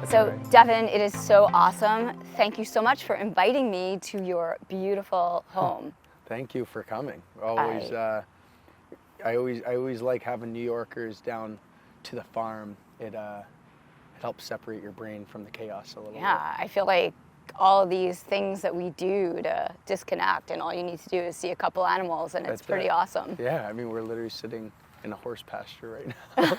So Devon, it is so awesome. Thank you so much for inviting me to your beautiful home. Thank you for coming. I always like having New Yorkers down to the farm. It helps separate your brain from the chaos a little bit. Yeah, I feel like all of these things that we do to disconnect, and all you need to do is see a couple animals, and it's pretty awesome. Yeah, I mean, we're literally sitting in a horse pasture right now.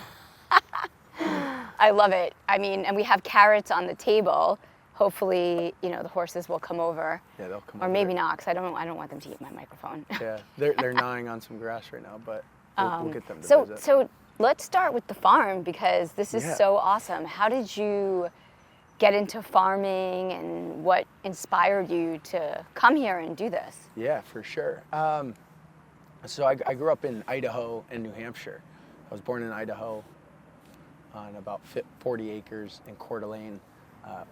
I love it. I mean, and we have carrots on the table. Hopefully, you know, the horses will come over. Yeah, they'll come over. Or maybe not, because I don't want them to eat my microphone. Yeah, they're gnawing on some grass right now, but we'll get them to visit. So let's start with the farm, because this is so awesome. How did you get into farming, and what inspired you to come here and do this? Yeah, for sure. So I grew up in Idaho and New Hampshire. I was born in Idaho on about 40 acres in Coeur d'Alene.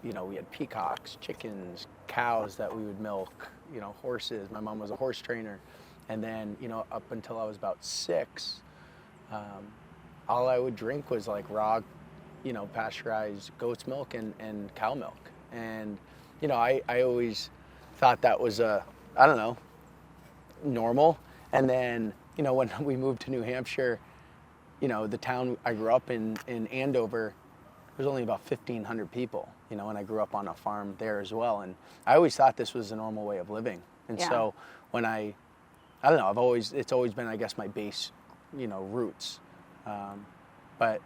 You know, we had peacocks, chickens, cows that we would milk, you know, horses. My mom was a horse trainer. And then, you know, up until I was about 6, all I would drink was like raw, you know, pasteurized goat's milk and cow milk. And, you know, I always thought that was I don't know, normal. And then, you know, when we moved to New Hampshire, you know, the town I grew up in Andover, there was only about 1,500 people, you know, and I grew up on a farm there as well. And I always thought this was a normal way of living. And so when I don't know, it's always been, I guess, my base, you know, roots. But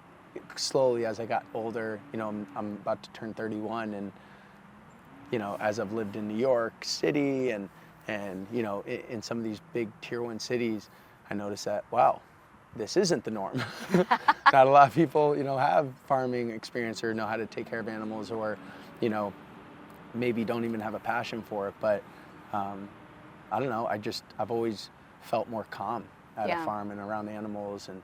slowly as I got older, you know, I'm about to turn 31, and, you know, as I've lived in New York City and you know, in some of these big tier 1 cities, I noticed that, wow, this isn't the norm. Not a lot of people, you know, have farming experience or know how to take care of animals, or, you know, maybe don't even have a passion for it. But I don't know, I've always felt more calm at a farm and around animals. And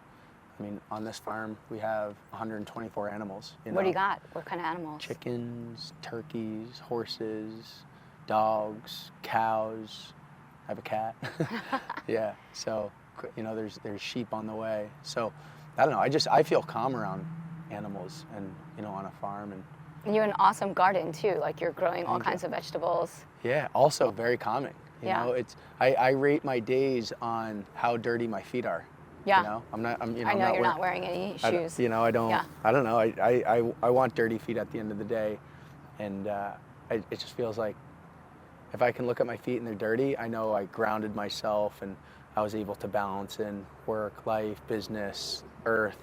I mean, on this farm, we have 124 animals. You know? What do you got? What kind of animals? Chickens, turkeys, horses, dogs, cows. I have a cat. Yeah, so, you know, there's sheep on the way. So, I don't know, I feel calm around animals and, you know, on a farm. And you have an awesome garden too, like you're growing all kinds of vegetables. Yeah, also very calming. You know, I rate my days on how dirty my feet are. Yeah. You know, I know you're not wearing any shoes. You know, I don't know. I want dirty feet at the end of the day. And it just feels like if I can look at my feet and they're dirty, I know I grounded myself and I was able to balance in work, life, business, earth.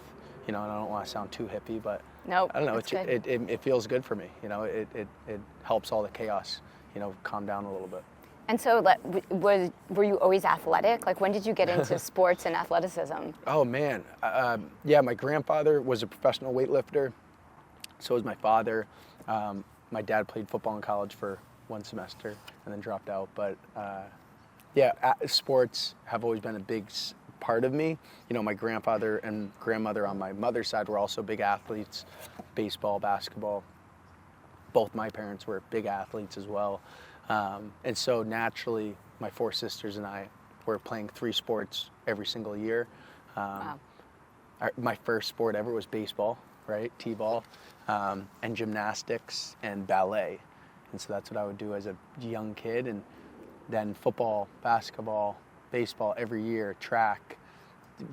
You know, and I don't want to sound too hippie, but nope, I don't know. It feels good for me. You know, it helps all the chaos, you know, calm down a little bit. And so, were you always athletic? Like, when did you get into sports and athleticism? Oh, man. Yeah, my grandfather was a professional weightlifter. So was my father. My dad played football in college for 1 semester and then dropped out. But, yeah, sports have always been a big part of me. You know, my grandfather and grandmother on my mother's side were also big athletes, baseball, basketball. Both my parents were big athletes as well. And so naturally, my 4 sisters and I were playing 3 sports every single year. Wow. My first sport ever was baseball, right? T-ball, and gymnastics and ballet. And so that's what I would do as a young kid. And then football, basketball, baseball every year, track,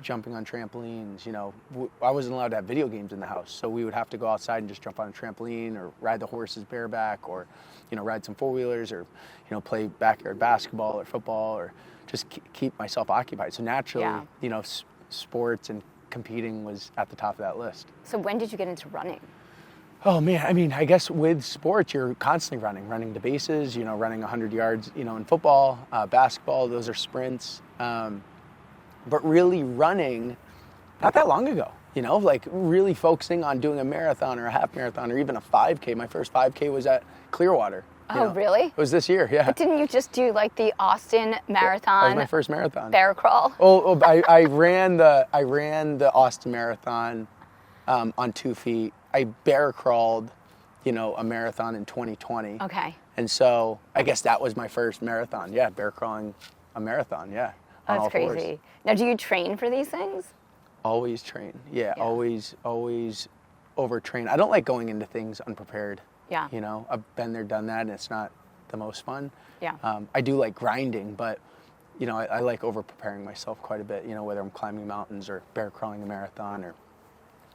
jumping on trampolines. You know, I wasn't allowed to have video games in the house, so we would have to go outside and just jump on a trampoline or ride the horses bareback, or, you know, ride some 4-wheelers, or, you know, play backyard basketball or football, or just keep myself occupied. So naturally, you know, sports and competing was at the top of that list. So when did you get into running? Oh man, I mean, I guess with sports, you're constantly running the bases, you know, running 100 yards, you know, in football, basketball, those are sprints. But really running, not that long ago, you know, like really focusing on doing a marathon or a half marathon or even a 5K. My first 5K was at Clearwater. Oh, really? It was this year, yeah. But didn't you just do like the Austin Marathon? That was my first marathon. Bear crawl? I ran the Austin Marathon on 2 feet. I bear crawled, you know, a marathon in 2020. Okay. And so I guess that was my first marathon. Yeah, bear crawling a marathon, yeah. Oh, that's crazy. Now, do you train for these things? Always train. Yeah, always overtrain. I don't like going into things unprepared. Yeah. You know, I've been there, done that, and it's not the most fun. Yeah. I do like grinding, but you know, I like over preparing myself quite a bit. You know, whether I'm climbing mountains or bear crawling a marathon or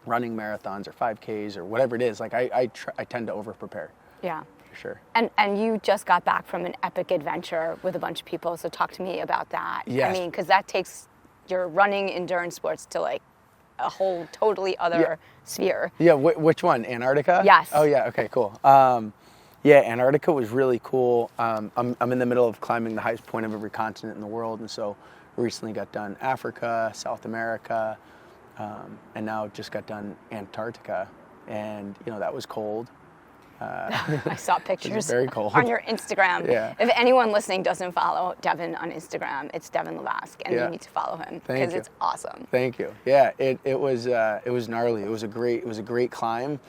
running marathons or 5Ks or whatever it is. Like I tend to over prepare. Yeah. For sure. And you just got back from an epic adventure with a bunch of people, so talk to me about that. Yes. I mean, because that takes your running endurance sports to like a whole totally other sphere. Yeah, which one? Antarctica? Yes. Oh yeah. Okay. Cool. Yeah, Antarctica was really cool. I'm in the middle of climbing the highest point of every continent in the world, and so recently got done Africa, South America, and now just got done Antarctica, and you know that was cold. I saw pictures very cold. on your Instagram. Yeah. If anyone listening doesn't follow Devon on Instagram, it's Devon M.Lévesque, and you need to follow him because it's awesome. Thank you. Yeah, it was gnarly. It was a great climb.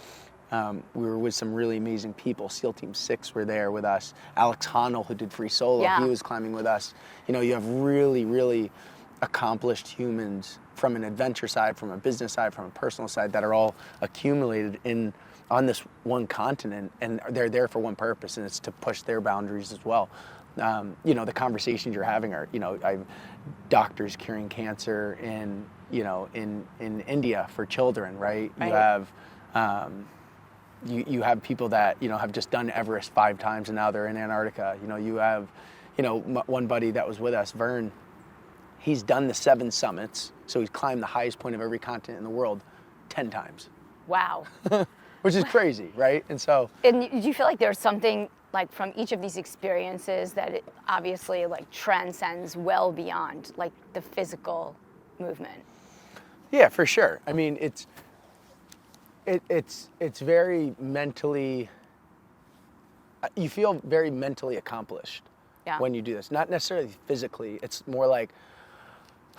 We were with some really amazing people. SEAL Team 6 were there with us. Alex Honnold, who did Free Solo, he was climbing with us. You know, you have really, really accomplished humans from an adventure side, from a business side, from a personal side that are all accumulated on this one continent, and they're there for one purpose, and it's to push their boundaries as well. You know, the conversations you're having are, you know, I've doctors curing cancer in India for children, right? You have you have people that, you know, have just done Everest 5 times and now they're in Antarctica. You know, you have, you know, one buddy that was with us, Vern, he's done the 7 summits, so he's climbed the highest point of every continent in the world 10 times. Wow. Which is crazy, right? And so... And do you feel like there's something, like, from each of these experiences that it obviously, like, transcends well beyond, like, the physical movement? Yeah, for sure. I mean, it's very mentally... You feel very mentally accomplished when you do this. Not necessarily physically. It's more like...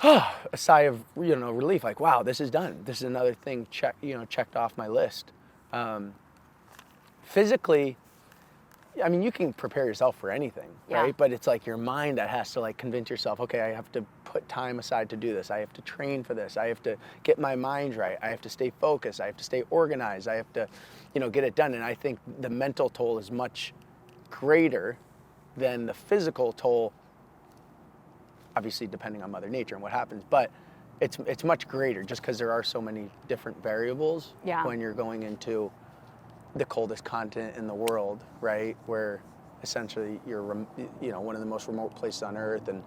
a sigh of, you know, relief, like, wow, this is done. This is another thing checked off my list. Physically, I mean, you can prepare yourself for anything, right? But it's like your mind that has to like convince yourself, okay, I have to put time aside to do this. I have to train for this. I have to get my mind right. I have to stay focused. I have to stay organized. I have to, you know, get it done. And I think the mental toll is much greater than the physical toll, obviously depending on Mother Nature and what happens, but it's much greater just because there are so many different variables when you're going into the coldest continent in the world, right? Where essentially you're, you know, one of the most remote places on Earth, and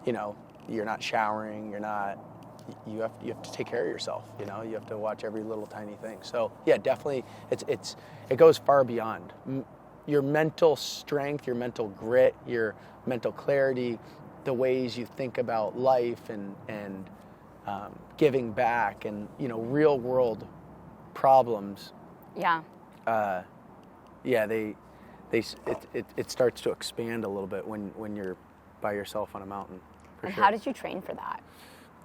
you know, you're not showering, you have to take care of yourself, you know, you have to watch every little tiny thing. So yeah, definitely it goes far beyond your mental strength, your mental grit, your mental clarity, the ways you think about life and giving back, and you know, real world problems. It starts to expand a little bit when you're by yourself on a mountain. And how did you train for that?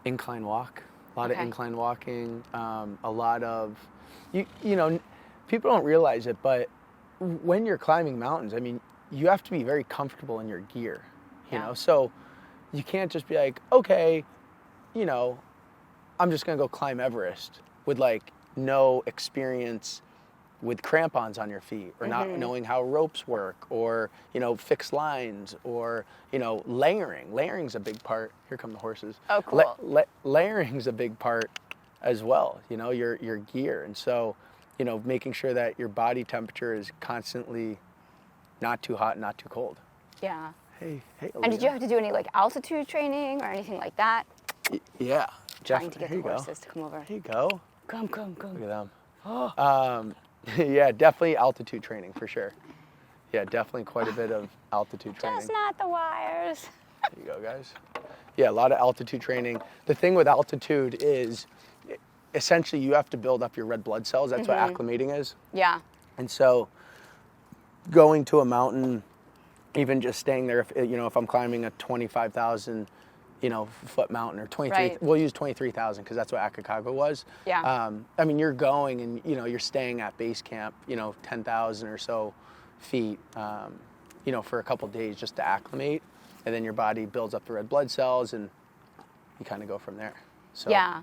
Incline walk, a lot of incline walking, a lot of you know, people don't realize it, but when you're climbing mountains, I mean, you have to be very comfortable in your gear, you know, so you can't just be like, okay, you know, I'm just gonna go climb Everest with like no experience with crampons on your feet, or not knowing how ropes work, or, you know, fixed lines, or, you know, layering. Layering's a big part. Here come the horses. Oh, cool. Layering's a big part as well, you know, your gear. And so, you know, making sure that your body temperature is constantly not too hot, not too cold. Yeah. Hey. And did you have to do any like altitude training or anything like that? Yeah. Trying to get the horses to come over. Here you go. Come. Look at them. Yeah, definitely altitude training for sure. Yeah, definitely quite a bit of altitude training. Just not the wires. There you go, guys. Yeah, a lot of altitude training. The thing with altitude is essentially you have to build up your red blood cells. That's what acclimating is. Yeah. And so going to a mountain, even just staying there, if I'm climbing a 25,000 foot mountain, or 23, we'll use 23,000 because that's what Aconcagua was. Yeah. I mean, you're going and, you're staying at base camp, 10,000 or so feet, for a couple days just to acclimate. And then your body builds up the red blood cells and you kind of go from there. So Yeah.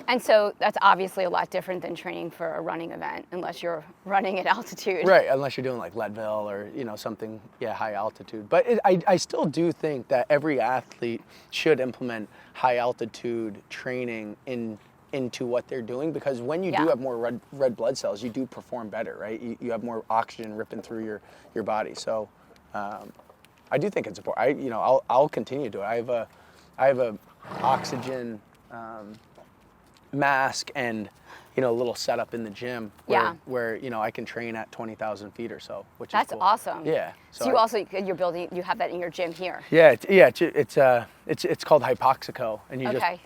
And so that's obviously a lot different than training for a running event, unless you're running at altitude. Right, unless you're doing like Leadville or something, high altitude. But I still do think that every athlete should implement high altitude training into what they're doing, because when you do have more red blood cells, you do perform better, right? You have more oxygen ripping through your body. So I do think it's important. I'll continue to do it. I have a oxygen mask and a little setup in the gym where I can train at 20,000 feet or so, which is cool. That's awesome. Yeah. So you have that in your gym here. Yeah, it's called Hypoxico, and you just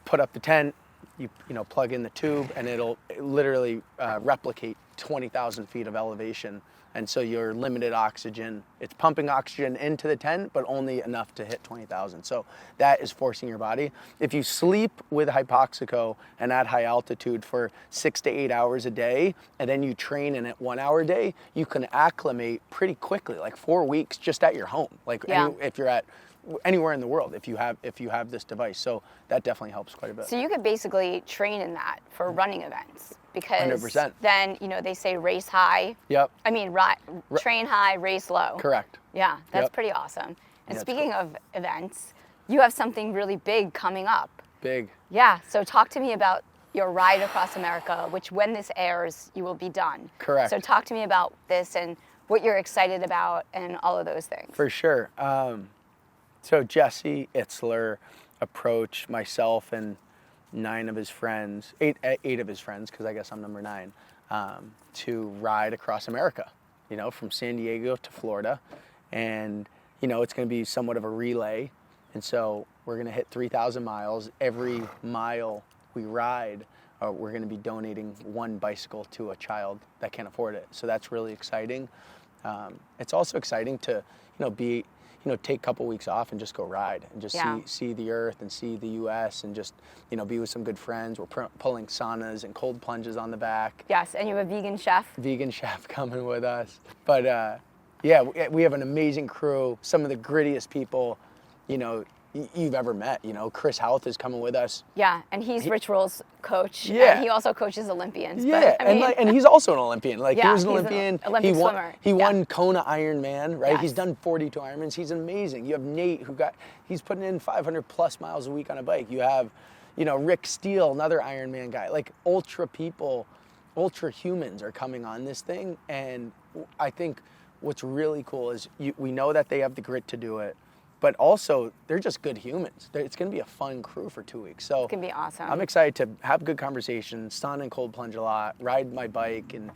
put up the tent, you plug in the tube, and it'll literally replicate 20,000 feet of elevation. And so you're limited oxygen. It's pumping oxygen into the tent, but only enough to hit 20,000. So that is forcing your body. If you sleep with Hypoxico and at high altitude for 6 to 8 hours a day, and then you train in it 1 hour a day, you can acclimate pretty quickly, like 4 weeks just at your home. If you're at anywhere in the world, if you have this device. So that definitely helps quite a bit. So you could basically train in that for running events, because 100%. Then they say race high. Yep. I mean, train high, race low. Correct. Yeah, that's pretty awesome. And speaking of events, you have something really big coming up. Big. Yeah. So talk to me about your ride across America, which when this airs, you will be done. Correct. So talk to me about this and what you're excited about and all of those things. For sure. So Jesse Itzler approached myself and 8 of his friends, because I guess I'm number 9, to ride across America, from San Diego to Florida. And, it's going to be somewhat of a relay. And so we're going to hit 3,000 miles. Every mile we ride, we're going to be donating 1 bicycle to a child that can't afford it. So that's really exciting. It's also exciting to, take a couple weeks off and just go ride and just see the earth and see the U.S. and just, be with some good friends. We're pulling saunas and cold plunges on the back. Yes, and you have a vegan chef. Vegan chef coming with us. But, we have an amazing crew, some of the grittiest people, you've ever met. Chris Houth is coming with us. Yeah, and he's Rich Roll's coach. Yeah. And he also coaches Olympians. Yeah, but, and he's also an Olympian. He was an Olympian. Olympic swimmer. He won Kona Ironman, right? Yes. He's done 42 Ironmans. He's amazing. You have Nate, he's putting in 500 plus miles a week on a bike. You have, Rick Steele, another Ironman guy. Ultra people, ultra humans are coming on this thing. And I think what's really cool is we know that they have the grit to do it. But also, they're just good humans. It's going to be a fun crew for 2 weeks. So it's going to be awesome. I'm excited to have good conversations, sauna and cold plunge a lot, ride my bike. And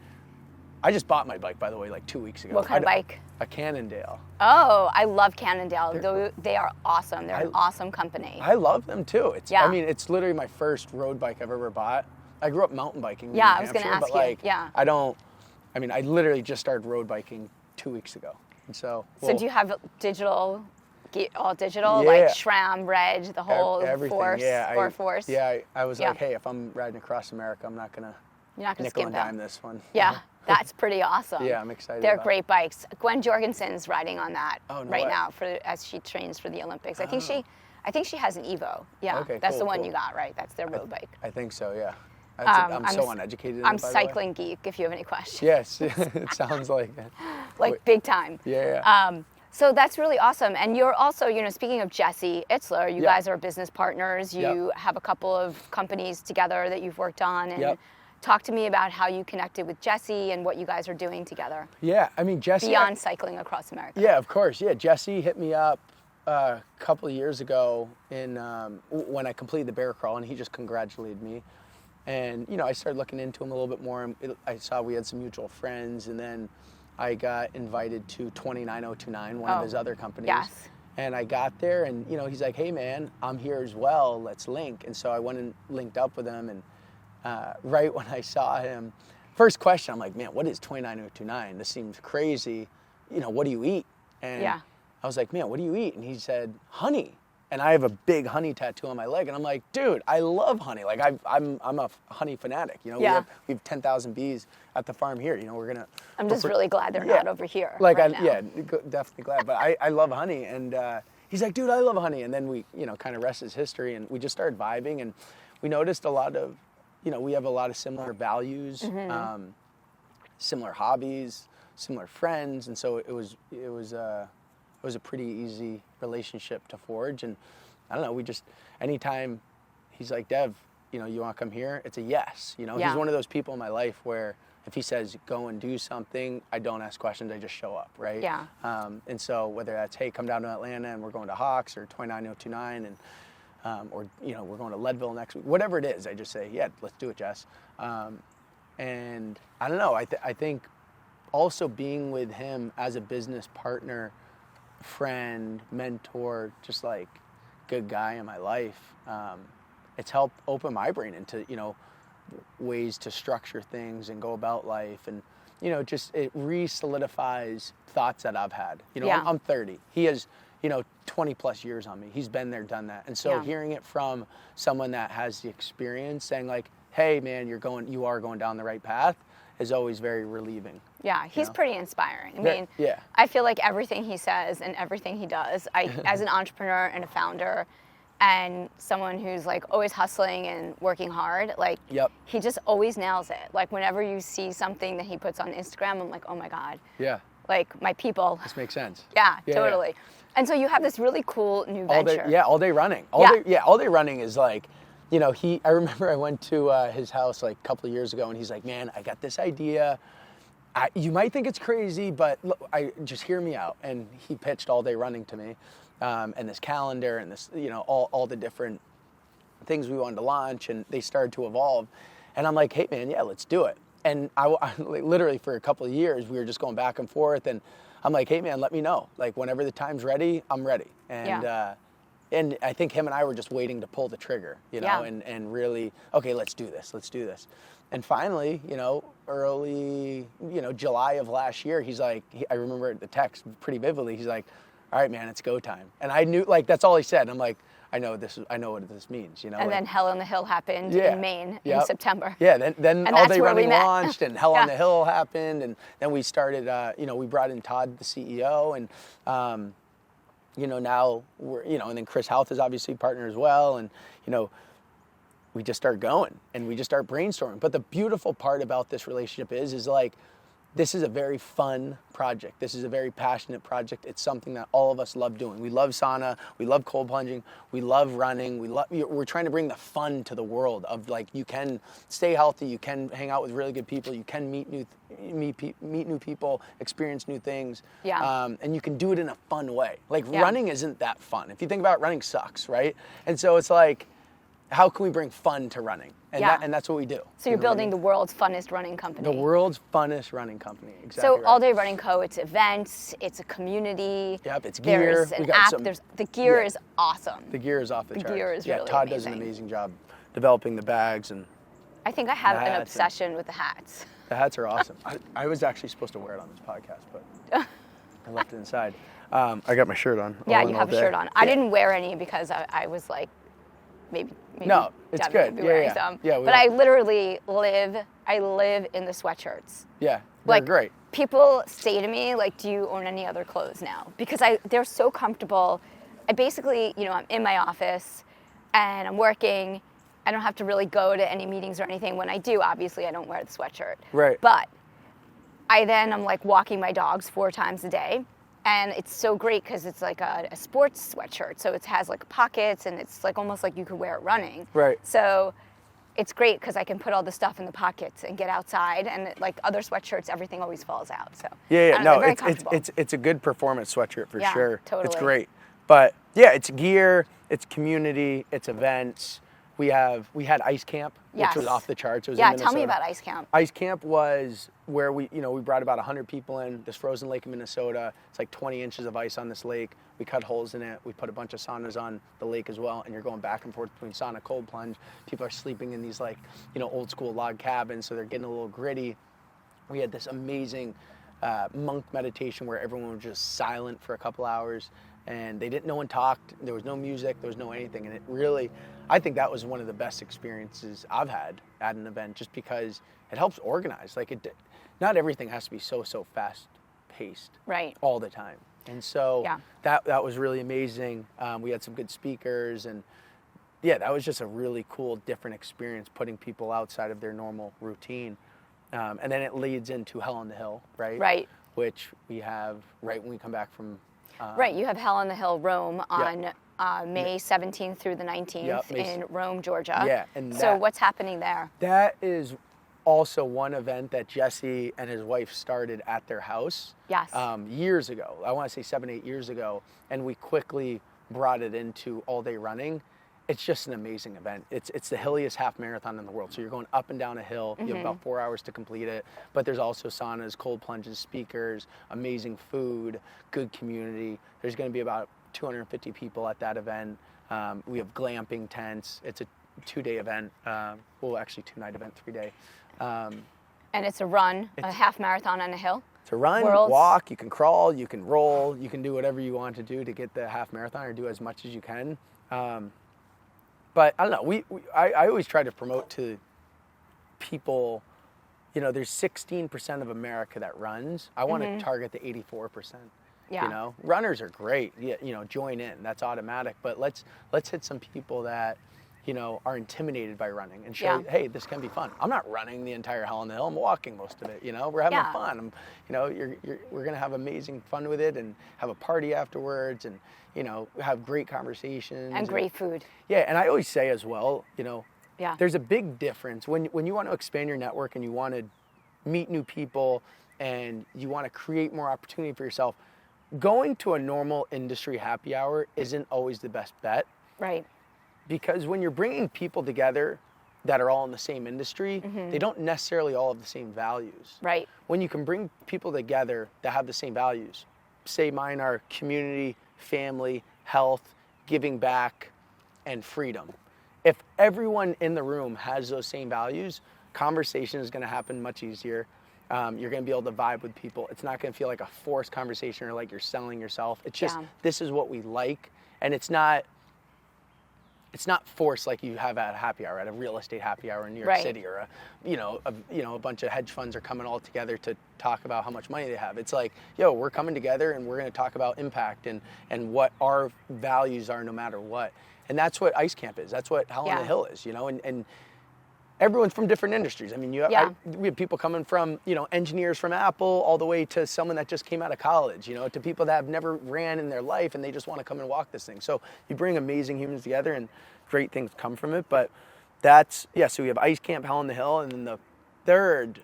I just bought my bike, by the way, 2 weeks ago. What kind of bike? A Cannondale. Oh, I love Cannondale. They are awesome. They're an awesome company. I love them, too. It's literally my first road bike I've ever bought. I grew up mountain biking in New I was going to Hampshire, ask you. I literally just started road biking 2 weeks ago. And so do you have all digital, Yeah. like SRAM, Reg, the whole everything. Force? Force? Yeah, I was like, hey, if I'm riding across America, I'm not going to nickel skip and them. dime this one. Yeah, that's pretty awesome. Yeah, I'm excited. They're great bikes. Gwen Jorgensen's riding on that now as she trains for the Olympics. I think she has an Evo. Yeah, okay, that's cool, the one cool. you got, right? That's their road bike. I think so, yeah. I'm so uneducated in I'm it, by the way. cycling geek, if you have any questions. Yes, it sounds like it. Big time. Yeah. So that's really awesome. And you're also, speaking of Jesse Itzler, you guys are business partners. You have a couple of companies together that you've worked on. And talk to me about how you connected with Jesse and what you guys are doing together. Yeah, Jesse. Beyond cycling across America. Yeah, of course. Yeah, Jesse hit me up a couple of years ago when I completed the bear crawl, and he just congratulated me. And, I started looking into him a little bit more. And I saw we had some mutual friends, and then I got invited to 29029, one of his other companies. Yes. And I got there, and, he's like, hey, man, I'm here as well. Let's link. And so I went and linked up with him. And right when I saw him, first question, I'm like, man, what is 29029? This seems crazy. What do you eat? And I was like, man, what do you eat? And he said, honey. And I have a big honey tattoo on my leg, and I'm like, dude, I love honey. I'm a honey fanatic. We have 10,000 bees at the farm here. I'm just really glad they're not over here. Definitely glad. But I love honey, and he's like, dude, I love hunting. And then we, kind of rest is history, and we just started vibing, and we noticed a lot of, we have a lot of similar values, similar hobbies, similar friends, and so it was a pretty easy relationship to forge. And I don't know, we just, anytime he's like, Dev, you want to come here? It's a yes. He's one of those people in my life where if he says go and do something, I don't ask questions, I just show up, right? Yeah. And so whether that's, hey, come down to Atlanta and we're going to Hawks or 29029 and or we're going to Leadville next week, whatever it is, I just say, yeah, let's do it, Jess. And I don't know, I think also being with him as a business partner, friend, mentor, just like good guy in my life, it's helped open my brain into, ways to structure things and go about life. And, just it re-solidifies thoughts that I've had. I'm 30. He has, 20 plus years on me. He's been there, done that. And so hearing it from someone that has the experience saying like, hey man, you are going down the right path is always very relieving. Yeah, he's pretty inspiring. I mean, I feel like everything he says and everything he does, as an entrepreneur and a founder and someone who's like always hustling and working hard, like he just always nails it. Like whenever you see something that he puts on Instagram, I'm like, oh my God. Yeah. Like my people. This makes sense. Yeah, totally. Yeah. And so you have this really cool new venture. All day running. All day running is like, I remember I went to his house like a couple of years ago, and he's like, man, I got this idea. You might think it's crazy, but look, just hear me out. And he pitched All Day Running to me, and this calendar and this, all the different things we wanted to launch, and they started to evolve. And I'm like, hey man, yeah, let's do it. And I literally for a couple of years, we were just going back and forth, and I'm like, hey man, let me know. Like whenever the time's ready, I'm ready. And I think him and I were just waiting to pull the trigger, and really, okay, let's do this. And finally, early, July of last year, he's like, I remember the text pretty vividly. He's like, all right, man, it's go time. And I knew, like, that's all he said. And I'm like, I know what this means, And then Hell on the Hill happened in Maine in September. Yeah, then All Day Running launched, and Hell on the Hill happened, and then we started, we brought in Todd, the CEO, and now we're, and then Chris Houth is obviously a partner as well, and we just start going and we just start brainstorming. But the beautiful part about this relationship is like, this is a very fun project. This is a very passionate project. It's something that all of us love doing. We love sauna, we love cold plunging, we love running, we're trying to bring the fun to the world of like, you can stay healthy, you can hang out with really good people, you can meet new people, experience new things, and you can do it in a fun way. Like running isn't that fun. If you think about it, running sucks, right? And so it's like, how can we bring fun to running? And that's what we do. So you're building the world's funnest running company. The world's funnest running company, exactly. So All Day Running Co., it's events, it's a community. Yep, it's gear. There's an app. The gear is awesome. The gear is off the charts. The gear is really Todd amazing. does an amazing job developing the bags and I think I have an obsession with the hats. The hats are awesome. I was actually supposed to wear it on this podcast, but I left it inside. I got my shirt on. Yeah, you have a shirt on. I didn't wear any because I was like, maybe no, it's good. But I literally live in the sweatshirts. Yeah, they're great. People say to me, like, do you own any other clothes now? Because they're so comfortable. I basically, I'm in my office and I'm working. I don't have to really go to any meetings or anything. When I do, obviously, I don't wear the sweatshirt. Right. But I'm like walking my dogs 4 times a day. And it's so great because it's like a sports sweatshirt. So it has like pockets and it's like almost like you could wear it running. Right. So it's great because I can put all the stuff in the pockets and get outside. And like other sweatshirts, everything always falls out. So it's a good performance sweatshirt for sure. Totally. It's great. But yeah, it's gear, it's community, it's events. We had Ice Camp, which was off the charts. It was in Minnesota. Tell me about Ice Camp. Ice Camp was where we brought about 100 people in this frozen lake in Minnesota. It's like 20 inches of ice on this lake. We cut holes in it. We put a bunch of saunas on the lake as well, and you're going back and forth between sauna, cold plunge. People are sleeping in these like, old school log cabins, so they're getting a little gritty. We had this amazing monk meditation where everyone was just silent for a couple hours. And no one talked, there was no music, there was no anything. And it really, I think that was one of the best experiences I've had at an event just because it helps organize. Like not everything has to be so fast paced right. all the time. And so that was really amazing. We had some good speakers, and yeah, that was just a really cool, different experience, putting people outside of their normal routine. And then it leads into Hell on the Hill, right? Right. Which we have right when we come back from... right, you have Hell on the Hill Rome on May 17th through the 19th in Rome, Georgia. Yeah. And so what's happening there? That is also one event that Jesse and his wife started at their house. Yes. Years ago. I want to say 7-8 years ago. And we quickly brought it into all-day running. It's just an amazing event. It's the hilliest half marathon in the world. So you're going up and down a hill. You have about 4 hours to complete it. But there's also saunas, cold plunges, speakers, amazing food, good community. There's going to be about 250 people at that event. We have glamping tents. It's a 2-day event. Well, actually 2-night event, 3-day. And it's a run, a half marathon on a hill? To run, walk, you can crawl, you can roll, you can do whatever you want to do to get the half marathon, or do as much as you can. But I don't know, I always try to promote to people, there's 16% of America that runs. I want to target the 84%. Yeah. You know, runners are great. Join in. That's automatic. But let's hit some people that, are intimidated by running and show, hey, this can be fun. I'm not running the entire Hell on the Hill. I'm walking most of it. We're having fun. We're gonna have amazing fun with it and have a party afterwards and have great conversations and great food. Yeah, and I always say as well, there's a big difference when you want to expand your network and you want to meet new people and you want to create more opportunity for yourself. Going to a normal industry happy hour isn't always the best bet. Right. Because when you're bringing people together that are all in the same industry, they don't necessarily all have the same values. Right. When you can bring people together that have the same values, say mine are community, family, health, giving back, and freedom. If everyone in the room has those same values, conversation is going to happen much easier. You're going to be able to vibe with people. It's not going to feel like a forced conversation or like you're selling yourself. It's just, this is what we like. And it's not forced like you have at a happy hour, at a real estate happy hour in New York City, or a bunch of hedge funds are coming all together to talk about how much money they have. It's like, we're coming together and we're going to talk about impact and what our values are no matter what. And that's what Ice Camp is. That's what Hell on the Hill is, and everyone's from different industries. I mean, we have people coming from, engineers from Apple all the way to someone that just came out of college, to people that have never ran in their life and they just want to come and walk this thing. So you bring amazing humans together and great things come from it. But so we have Ice Camp, Hell on the Hill, and then the third.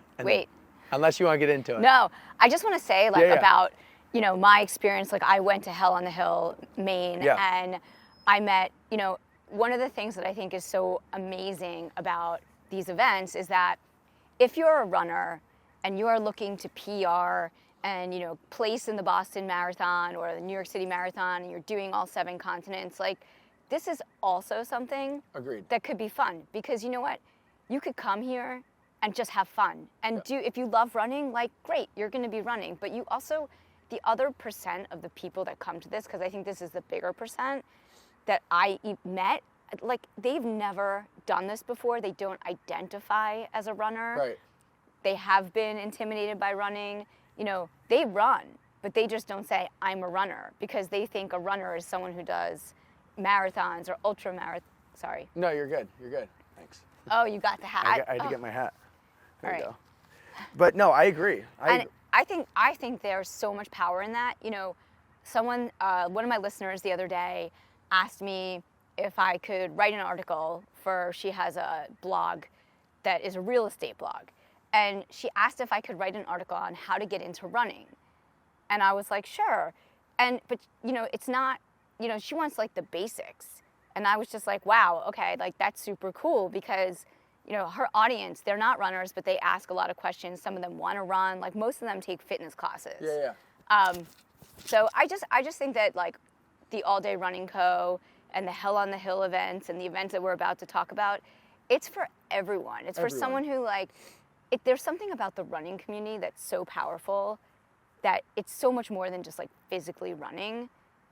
Unless you want to get into it. No, I just want to say about, my experience. Like I went to Hell on the Hill, Maine, and I met, one of the things that I think is so amazing about these events is that if you're a runner and you are looking to PR and place in the Boston Marathon or the New York City Marathon and you're doing all 7 continents, like this is also something that could be fun, because you know what, you could come here and just have fun and if you love running, like great, you're going to be running, but you also, the other percent of the people that come to this, because I think this is the bigger percent that I met, like they've never done this before. They don't identify as a runner. Right. They have been intimidated by running. They run, but they just don't say, I'm a runner, because they think a runner is someone who does marathons or ultra marathons. Sorry. No, you're good. You're good. Thanks. Oh, you got the hat. I had to get my hat. There All you right. go. But no, I agree. I think there's so much power in that. Someone, one of my listeners the other day asked me if I could write an article she has a blog that is a real estate blog. And she asked if I could write an article on how to get into running. And I was like, sure. But it's not, she wants like the basics. And I was just like, wow, okay, like that's super cool, because, her audience, they're not runners, but they ask a lot of questions. Some of them want to run, like most of them take fitness classes. Yeah. So I just think that like the All Day Running Co. and the Hell on the Hill events and the events that we're about to talk about, it's for everyone. It's for someone who there's something about the running community that's so powerful that it's so much more than just like physically running.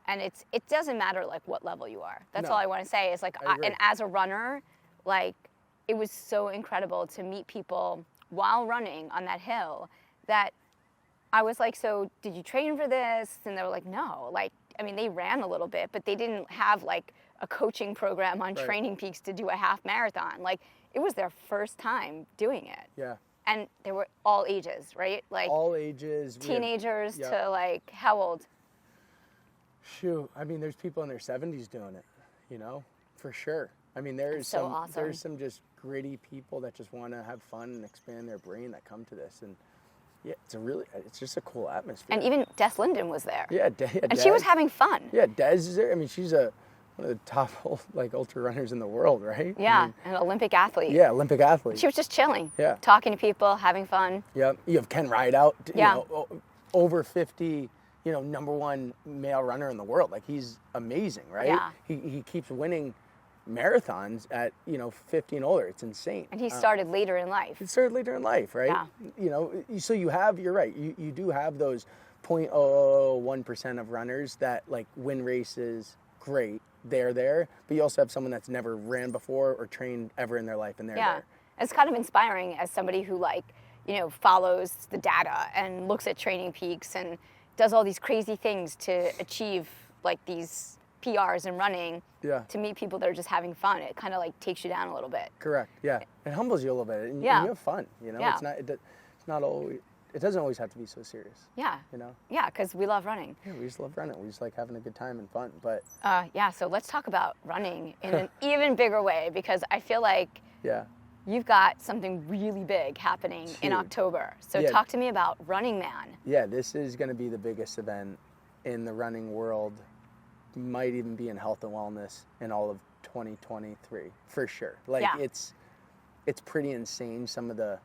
And it doesn't matter like what level you are. That's all I want to say is like, and as a runner, like it was so incredible to meet people while running on that hill that I was like, so did you train for this? And they were like, no. Like, I mean, they ran a little bit, but they didn't have like a coaching program on Training Peaks to do a half marathon. Like, it was their first time doing it. Yeah. And they were all ages, right? Like all ages. Teenagers to like, how old? Shoot, I mean, there's people in their 70s doing it, you know, for sure. I mean, there's some just gritty people that just want to have fun and expand their brain that come to this. And yeah, it's just a cool atmosphere. And even Des Linden was there. Yeah, and she was having fun. Yeah, Des is there. I mean, she's one of the top ultra runners in the world, right? Yeah, I mean, an Olympic athlete. Yeah, Olympic athlete. She was just chilling. Yeah. Talking to people, having fun. Yeah, you have Ken Rideout, yeah. Over 50, #1 male runner in the world. Like, he's amazing, right? Yeah. He keeps winning marathons at 50 and older. It's insane. And he started later in life. He started later in life, right? Yeah. So you're right. You do have those 0.001% of runners that like win races. Great, they're there. But you also have someone that's never ran before or trained ever in their life, and they're there. It's kind of inspiring as somebody who follows the data and looks at Training Peaks and does all these crazy things to achieve like these PRs in running. Yeah. To meet people that are just having fun, it kind of like takes you down a little bit. Correct. Yeah. It humbles you a little bit, and you have fun. Yeah. It's not always. It doesn't always have to be so serious. Yeah. Yeah, because we love running. Yeah, we just love running. We just like having a good time and fun. But so let's talk about running in an even bigger way, because I feel like you've got something really big happening in October. So talk to me about Runningman. Yeah, this is going to be the biggest event in the running world. Might even be in health and wellness in all of 2023 for sure. Like it's pretty insane. Some of the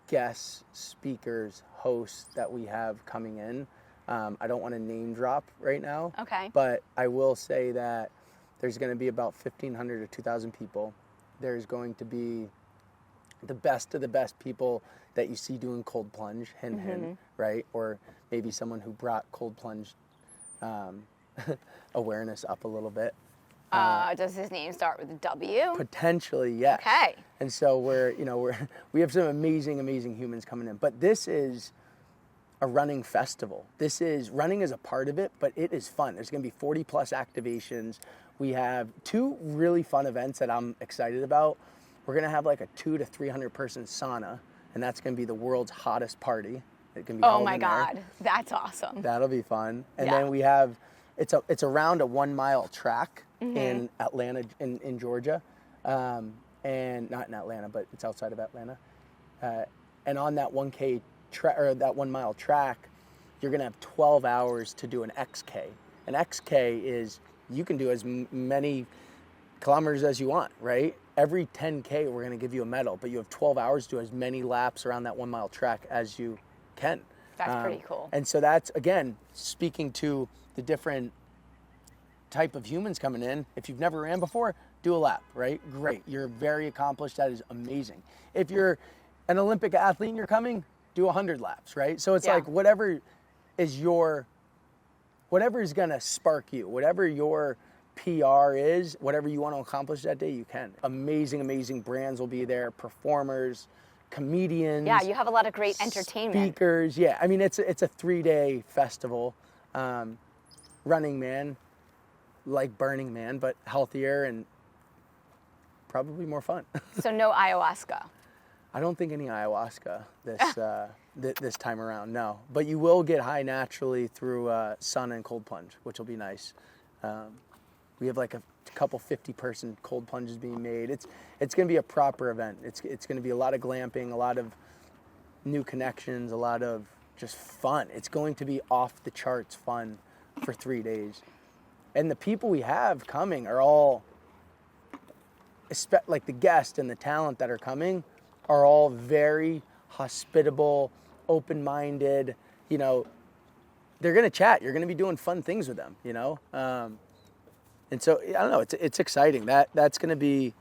guests, speakers, hosts that we have coming in. I don't want to name drop right now. Okay. But I will say that there's going to be about 1,500 to 2,000 people. There's going to be the best of the best people that you see doing cold plunge, hint, right? Or maybe someone who brought cold plunge awareness up a little bit. Does his name start with a W? Potentially, yes. Okay. And so we have some amazing humans coming in. But this is a running festival. Running is a part of it, but it is fun. There's going to be 40 plus activations. We have 2 really fun events that I'm excited about. We're going to have like a 200 to 300 person sauna, and that's going to be the world's hottest party. It can be oh my God, that's awesome. That'll be fun. And then we have, it's around a 1 mile track in Atlanta, in Georgia, and not in Atlanta, but it's outside of Atlanta. And on that 1K that 1 mile track, you're gonna have 12 hours to do an XK. An XK is you can do as many kilometers as you want, right? Every 10K we're gonna give you a medal, but you have 12 hours to do as many laps around that 1 mile track as you can. That's pretty cool. And so that's, again, speaking to the different type of humans coming in. If you've never ran before, do a lap, right? Great. You're very accomplished. That is amazing. If you're an Olympic athlete and you're coming, do 100 laps, right? So it's like whatever is going to spark you, whatever your PR is, whatever you want to accomplish that day, you can. Amazing brands will be there, performers, comedians. Yeah, you have a lot of great entertainment. Speakers, yeah. I mean, it's a 3-day festival. Running Man, like Burning Man, but healthier and probably more fun. So no ayahuasca? I don't think any ayahuasca this time around, no. But you will get high naturally through sauna and cold plunge, which will be nice. We have like a couple 50-person cold plunges being made. It's going to be a proper event. It's going to be a lot of glamping, a lot of new connections, a lot of just fun. It's going to be off the charts fun for 3 days. And the people we have coming are all, like the guests and the talent that are coming, are all very hospitable, open-minded. You know, they're going to chat. You're going to be doing fun things with them, you know? And so, I don't know, it's exciting. That's going to be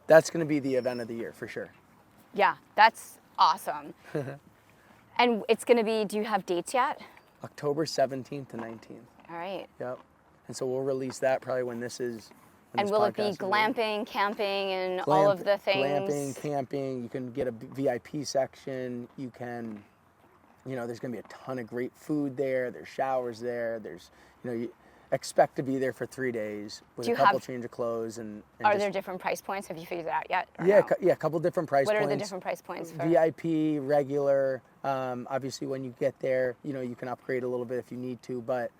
the event of the year for sure. Yeah, that's awesome. And it's going to be, do you have dates yet? October 17th to 19th. All right. Yep. And so we'll release that probably when this is. And will it be glamping, camping, and all of the things? Glamping, camping. You can get a VIP section. You can there's going to be a ton of great food there. There's showers there. There's, you expect to be there for 3 days with a couple change of clothes. And are there different price points? Have you figured that out yet? Yeah, a couple different price points. What are the different price points for? VIP, regular. Obviously, when you get there, you can upgrade a little bit if you need to. But,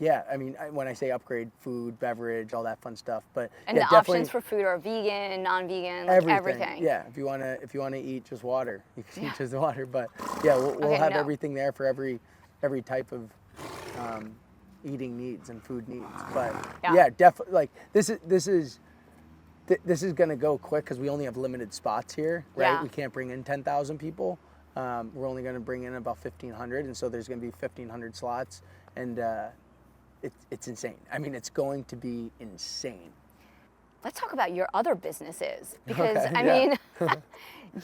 yeah, I mean, when I say upgrade, food, beverage, all that fun stuff. But and the options for food are vegan, non-vegan, like everything. Yeah, if you wanna eat just water, you can eat just water. But yeah, we'll have everything there for every type of eating needs and food needs. But yeah, definitely, like this is gonna go quick because we only have limited spots here, right? Yeah. We can't bring in 10,000 people. We're only gonna bring in about 1,500, and so there's gonna be 1,500 slots, and it's insane. I mean, it's going to be insane. Let's talk about your other businesses, because I mean,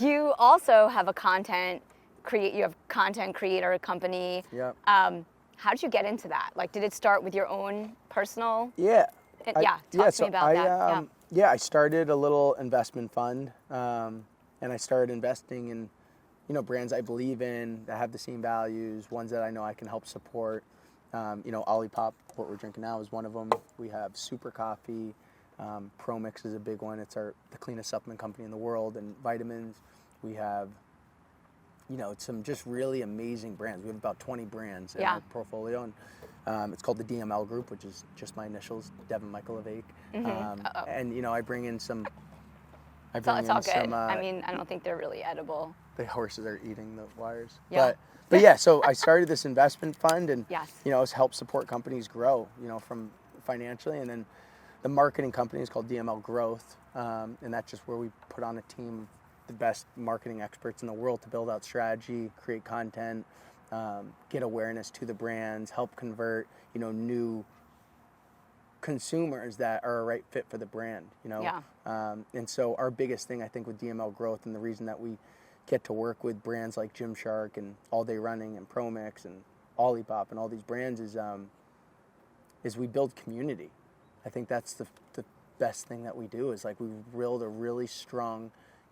you also have a content creator company. Yeah. How did you get into that? Like, did it start with your own personal? Yeah. Talk to me about that. Yeah, I started a little investment fund, and I started investing in, brands I believe in that have the same values, ones that I know I can help support. Olipop, what we're drinking now, is one of them. We have Super Coffee. Promix is a big one. It's the cleanest supplement company in the world, and vitamins. We have, some just really amazing brands. We have about 20 brands in our portfolio, and it's called the DML Group, which is just my initials, Devon M.Lévesque. And I bring in some. It's all good. I mean, I don't think they're really edible. The horses are eating the wires. Yeah. But yeah, so I started this investment fund, and yes. It's helped support companies grow, from financially, and then the marketing company is called DML Growth, and that's just where we put on a team of the best marketing experts in the world to build out strategy, create content, get awareness to the brands, help convert, new consumers that are a right fit for the brand, Yeah. And so our biggest thing, I think, with DML Growth, and the reason that we get to work with brands like Gymshark and All Day Running and Promix and Olipop and all these brands is we build community. I think that's the best thing that we do, is like we build a really strong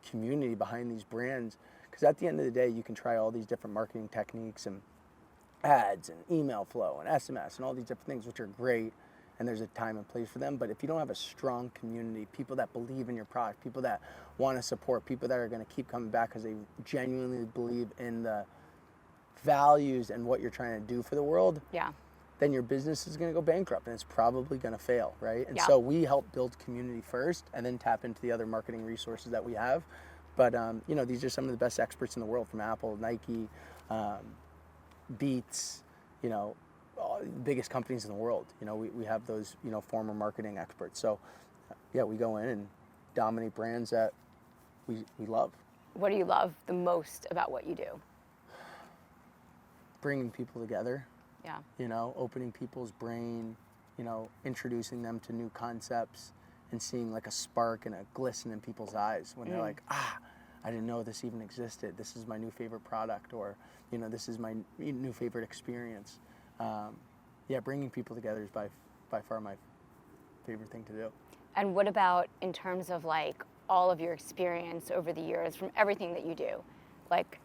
community behind these brands, because at the end of the day, you can try all these different marketing techniques and ads and email flow and SMS and all these different things, which are great, and there's a time and place for them. But if you don't have a strong community, people that believe in your product, people that want to support, people that are going to keep coming back because they genuinely believe in the values and what you're trying to do for the world, then your business is going to go bankrupt, and it's probably going to fail, right? And so we help build community first and then tap into the other marketing resources that we have. But, these are some of the best experts in the world, from Apple, Nike, Beats, all the biggest companies in the world. We have those, former marketing experts. So, yeah, we go in and dominate brands that we love. What do you love the most about what you do? Bringing people together. Yeah. Opening people's brain, introducing them to new concepts, and seeing like a spark and a glisten in people's eyes when they're like, I didn't know this even existed. This is my new favorite product, or, this is my new favorite experience. Bringing people together is by far my favorite thing to do. And what about in terms of like all of your experience over the years from everything that you do? Like,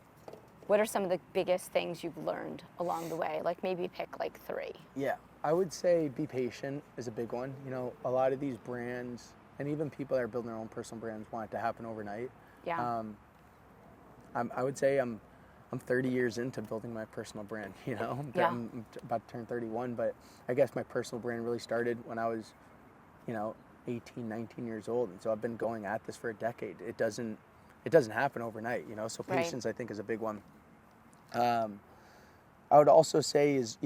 what are some of the biggest things you've learned along the way? Like, maybe pick like 3. Yeah, I would say be patient is a big one. A lot of these brands, and even people that are building their own personal brands, want it to happen overnight. Yeah. I would say I'm 30 years into building my personal brand, I'm about to turn 31, but I guess my personal brand really started when I was, 18, 19 years old. And so I've been going at this for a decade. It doesn't happen overnight, so patience, I think, is a big one. I would also say is,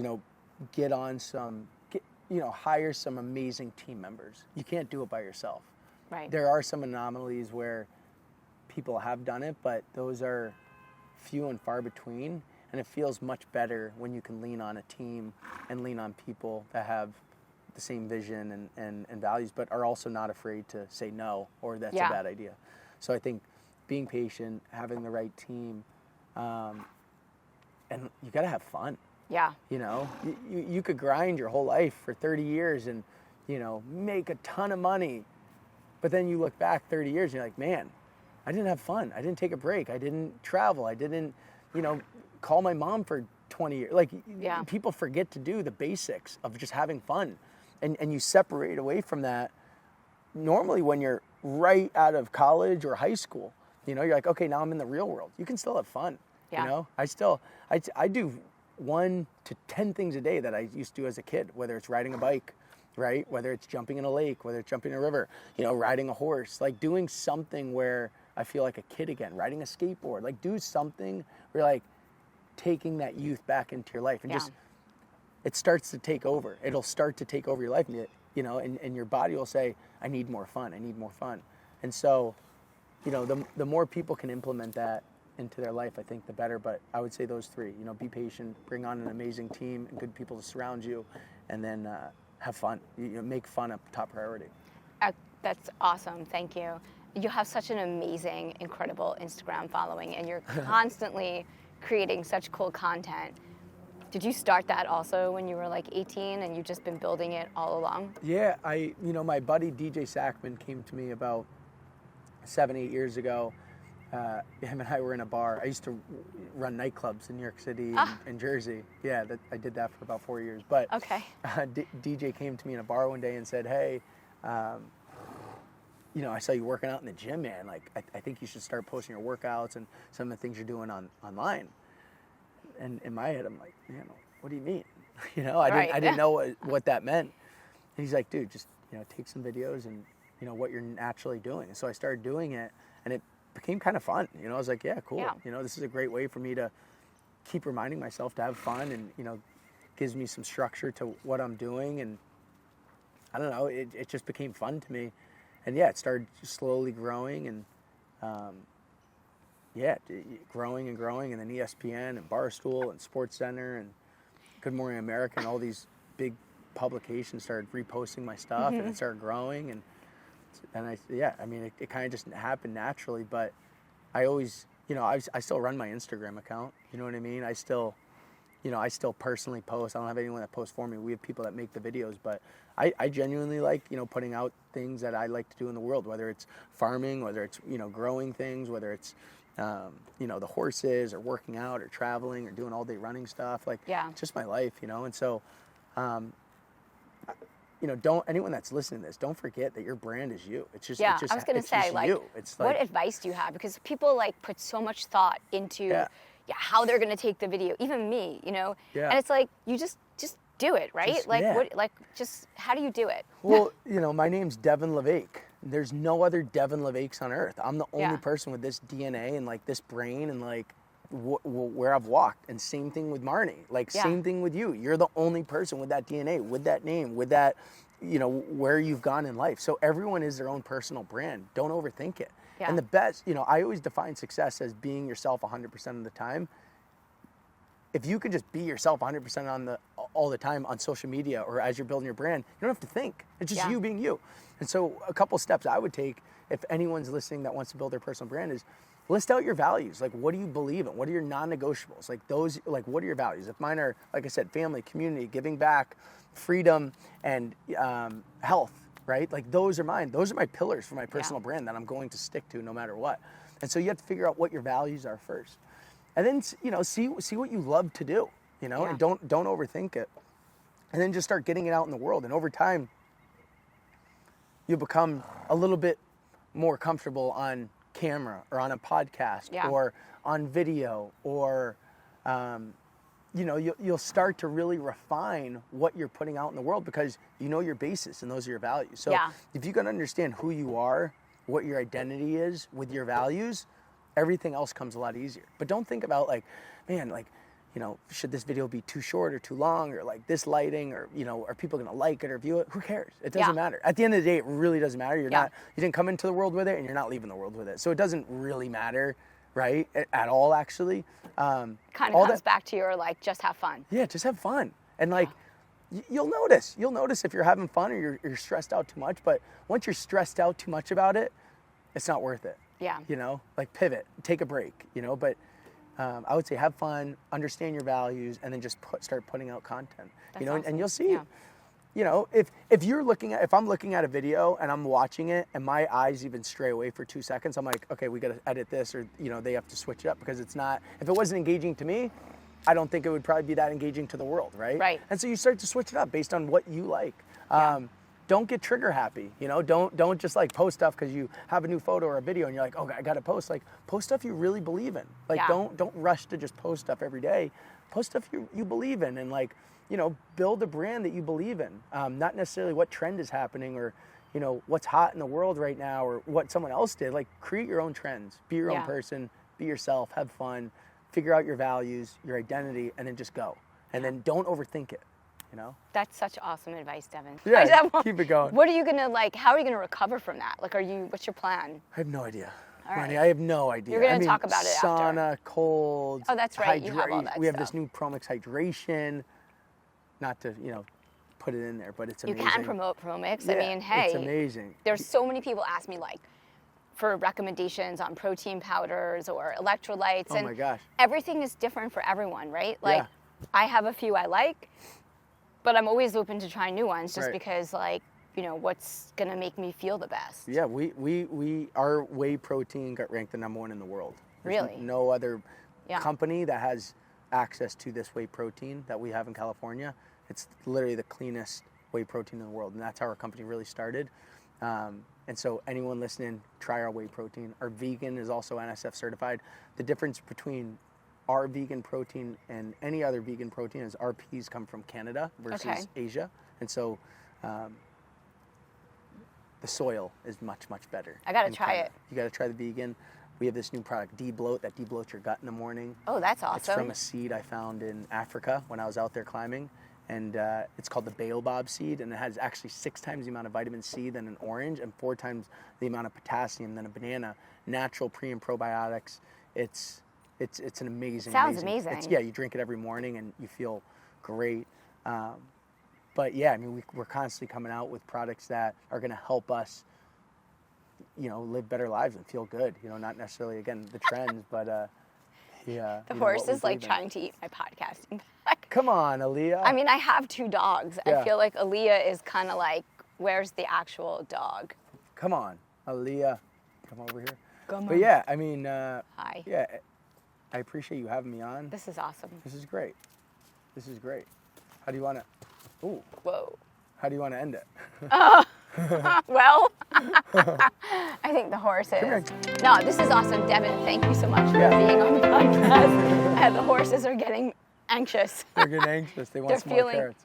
hire some amazing team members. You can't do it by yourself. Right. There are some anomalies where people have done it, but those are few and far between, and it feels much better when you can lean on a team and lean on people that have the same vision and values, but are also not afraid to say no, or that's a bad idea. So I think being patient, having the right team, and you got to have fun. Yeah. You could grind your whole life for 30 years and, make a ton of money, but then you look back 30 years and you're like, man, I didn't have fun. I didn't take a break. I didn't travel. I didn't, call my mom for 20 years. Like, people forget to do the basics of just having fun. And you separate away from that. Normally when you're right out of college or high school, you're like, okay, now I'm in the real world. You can still have fun. I do 1 to 10 things a day that I used to do as a kid, whether it's riding a bike, right? Whether it's jumping in a lake, whether it's jumping in a river, riding a horse, like doing something where I feel like a kid again, riding a skateboard, like do something where like taking that youth back into your life and just, it starts to take over. It'll start to take over your life, and your body will say, I need more fun. I need more fun. And so, the more people can implement that into their life, I think the better. But I would say those 3, be patient, bring on an amazing team and good people to surround you, and then have fun. Make fun a top priority. That's awesome. Thank you. You have such an amazing, incredible Instagram following, and you're constantly creating such cool content. Did you start that also when you were like 18 and you've just been building it all along? Yeah, my buddy DJ Sackman came to me about 7-8 years ago. Him and I were in a bar. I used to run nightclubs in New York City and Jersey. Yeah, I did that for about 4 years. But DJ came to me in a bar one day and said, hey, I saw you working out in the gym, man. Like, I think you should start posting your workouts and some of the things you're doing online. And in my head, I'm like, man, what do you mean? I didn't know what that meant. And he's like, dude, just, take some videos and, what you're naturally doing. And so I started doing it, and it became kind of fun. I was like, yeah, cool. Yeah. This is a great way for me to keep reminding myself to have fun, and, gives me some structure to what I'm doing. And I don't know, it just became fun to me. And it started slowly growing, and growing and growing, and then ESPN and Barstool and SportsCenter and Good Morning America and all these big publications started reposting my stuff, and it started growing, and it kind of just happened naturally. But I always, I still run my Instagram account. You know what I mean? I still personally post. I don't have anyone that posts for me. We have people that make the videos, but I genuinely like, putting out things that I like to do in the world, whether it's farming, whether it's, growing things, whether it's, the horses or working out or traveling or doing all day running stuff. Like, it's just my life, and so, anyone that's listening to this, don't forget that your brand is you. It's just, I was going to say, like, you. It's like, what advice do you have? Because people put so much thought into how they're going to take the video, even me, and it's like, you just do it, right? How do you do it? Well, my name's Devon M.Lévesque. There's no other Devon M.Lévesques on earth. I'm the only person with this DNA and this brain and where I've walked. And same thing with Marni. Same thing with you. You're the only person with that DNA, with that name, with that, where you've gone in life. So everyone is their own personal brand. Don't overthink it. Yeah. And the best, I always define success as being yourself 100% of the time. If you could just be yourself 100% all the time on social media or as you're building your brand, you don't have to think. It's just you being you. And so a couple steps I would take if anyone's listening that wants to build their personal brand is list out your values. What do you believe in? What are your non-negotiables? What are your values? If mine are, like I said, family, community, giving back, freedom, and health, right? Those are mine. Those are my pillars for my personal brand that I'm going to stick to no matter what. And so you have to figure out what your values are first. And then, see what you love to do, and don't overthink it. And then just start getting it out in the world. And over time, you become a little bit more comfortable on camera or on a podcast or on video or, you'll start to really refine what you're putting out in the world because you know your basis and those are your values. So if you can understand who you are, what your identity is with your values, everything else comes a lot easier. But don't think about should this video be too short or too long or this lighting or, are people going to like it or view it? Who cares? It doesn't matter. At the end of the day, it really doesn't matter. You didn't come into the world with it and you're not leaving the world with it. So it doesn't really matter, right? At all, actually. Kind of comes back to your just have fun. Yeah, just have fun. And you'll notice if you're having fun or you're stressed out too much. But once you're stressed out too much about it, it's not worth it. Yeah. Pivot, take a break, but I would say have fun, understand your values, and then just start putting out content, and you'll see, you know, if I'm looking at a video and I'm watching it and my eyes even stray away for 2 seconds, I'm like, okay, we got to edit this, or, you know, they have to switch it up because it's not, if it wasn't engaging to me, I don't think it would probably be that engaging to the world, right? Right. And so you start to switch it up based on what you like. Don't get trigger happy, you know, don't just like post stuff because you have a new photo or a video and you're like, oh, I got to post. Like, post stuff you really believe in. Like, don't rush to just post stuff every day. Post stuff you believe in, and like, you know, build a brand that you believe in. Not necessarily what trend is happening or, you know, what's hot in the world right now or what someone else did. Like, create your own trends. Be your own person. Be yourself. Have fun. Figure out your values, your identity, and then just go. And then don't overthink it, you know? That's such awesome advice, Devon. Yeah, keep it going. What are you gonna how are you gonna recover from that? Like, what's your plan? I have no idea. All right. Marni, I have no idea. You're gonna talk about it sauna, after. cold. Oh, that's right. You have all that We have stuff. this new Promix hydration. Not to, you know, put it in there, but it's amazing. You can promote Promix. Yeah, I mean, hey. it's amazing. There's so many people ask me, like, for recommendations on protein powders or electrolytes. Oh my gosh. Everything is different for everyone, right? Like, I have a few I like, but I'm always open to trying new ones just because, like, you know, what's gonna make me feel the best. Yeah, our whey protein got ranked the #1 in the world. There's Really? no other company that has access to this whey protein that we have in California. It's literally the cleanest whey protein in the world, and that's how our company really started. And so anyone listening, try our whey protein. Our vegan is also NSF certified. The difference between our vegan protein and any other vegan protein is our peas come from Canada versus Asia. And so the soil is much, much better. I gotta try it. You gotta try the vegan. We have this new product, D-Bloat, that debloats your gut in the morning. Oh, that's awesome. It's from a seed I found in Africa when I was out there climbing. And it's called the baobab seed, and it has actually 6 times the amount of vitamin C than an orange and 4 times the amount of potassium than a banana. Natural pre and probiotics. It's an amazing. Sounds amazing. You drink it every morning and you feel great. But yeah, I mean, we're constantly coming out with products that are going to help us, you know, live better lives and feel good. You know, not necessarily again the trends, but. Yeah. The horse is like trying to eat my podcasting back. Come on, Aaliyah. I mean, I have 2 dogs. Yeah. I feel like Aaliyah is kind of like, where's the actual dog? Come on, Aaliyah. Come over here. Come on. But yeah, I mean, Hi. Yeah, I appreciate you having me on. This is awesome. This is great. This is great. How do you want to? Ooh. Whoa. How do you want to end it? Well, I think the horse is. No, this is awesome. Devon, thank you so much for being on the podcast. The horses are getting anxious. They're getting anxious. They want some more carrots.